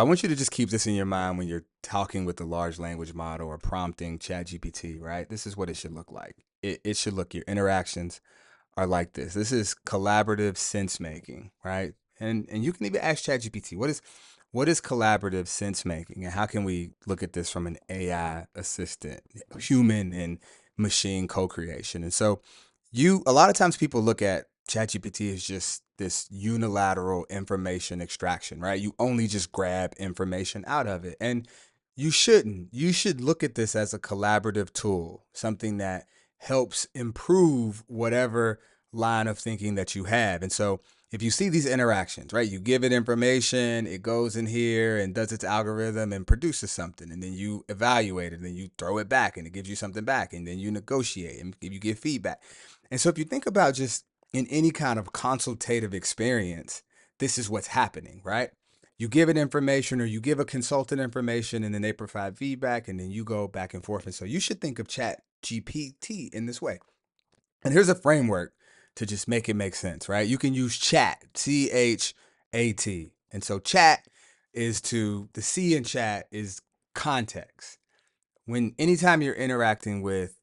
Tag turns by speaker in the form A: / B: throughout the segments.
A: I want you to just keep this in your mind when you're talking with the large language model or prompting ChatGPT, right? This is what it should look like. It should look, your interactions are like this. This is collaborative sense making, right? And you can even ask ChatGPT, what is collaborative sense making, and how can we look at this from an AI assistant, human and machine co-creation? And so a lot of times people look at ChatGPT as just this unilateral information extraction, right? You only just grab information out of it. And you shouldn't. You should look at this as a collaborative tool, something that helps improve whatever line of thinking that you have. And so if you see these interactions, right, you give it information, it goes in here and does its algorithm and produces something, and then you evaluate it, and then you throw it back and it gives you something back, and then you negotiate and you give feedback. And so if you think about just in any kind of consultative experience, this is what's happening, right? You give it information, or you give a consultant information, and then they provide feedback, and then you go back and forth. And so you should think of Chat GPT in this way. And here's a framework to just make it make sense, right? You can use chat, CHAT. And so chat the C in chat is context. Anytime you're interacting with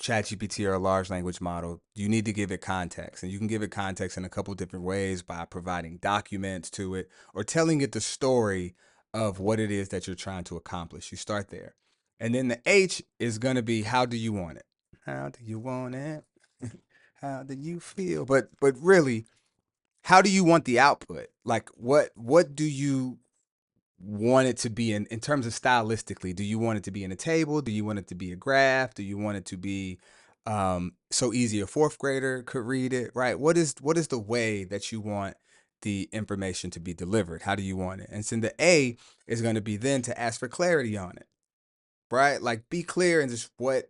A: ChatGPT or a large language model, you need to give it context. And you can give it context in a couple different ways, by providing documents to it or telling it the story of what it is that you're trying to accomplish. You start there. And then the H is going to be, how do you want it? How do you want it? How do you feel? But really, how do you want the output? Like what do you want it to be in terms of stylistically? Do you want it to be in a table? Do you want it to be a graph? Do you want it to be so easy a fourth grader could read it, right? What is the way that you want the information to be delivered? How do you want it? And so the A is going to be then to ask for clarity on it, right? Like, be clear and just what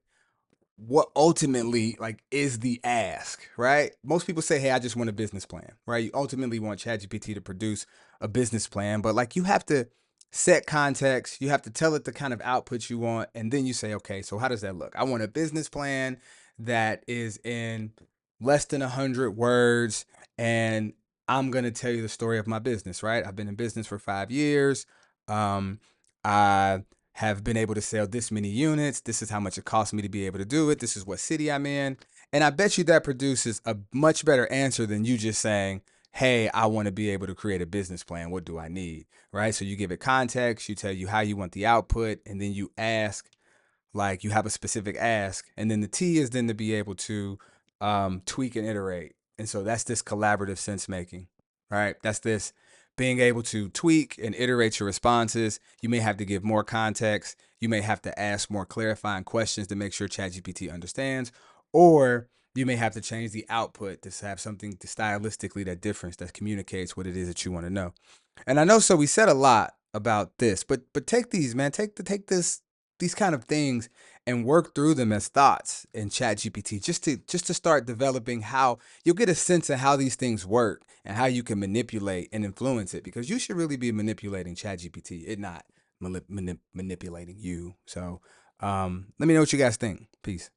A: ultimately, like, is the ask, right? Most people say, hey, I just want a business plan, right? You ultimately want ChatGPT to produce a business plan, but like, you have to set context, you have to tell it the kind of output you want, and then you say, okay, so how does that look? I want a business plan that is in less than 100 words, and I'm going to tell you the story of my business, right? I've been in business for 5 years. I have been able to sell this many units. This is how much it costs me to be able to do it. This is what city I'm in. And I bet you that produces a much better answer than you just saying, hey, I want to be able to create a business plan. What do I need? Right? So you give it context, you tell you how you want the output, and then you ask, like, you have a specific ask. And then the T is then to be able to tweak and iterate. And so that's this collaborative sense making, right? That's this being able to tweak and iterate your responses. You may have to give more context. You may have to ask more clarifying questions to make sure ChatGPT understands, or you may have to change the output to have something to stylistically that communicates what it is that you want to know. And I know, so we said a lot about this, but take these, man, take these kind of things and work through them as thoughts in ChatGPT, just to start developing how you'll get a sense of how these things work and how you can manipulate and influence it, because you should really be manipulating ChatGPT, it not manipulating you. So let me know what you guys think. Peace.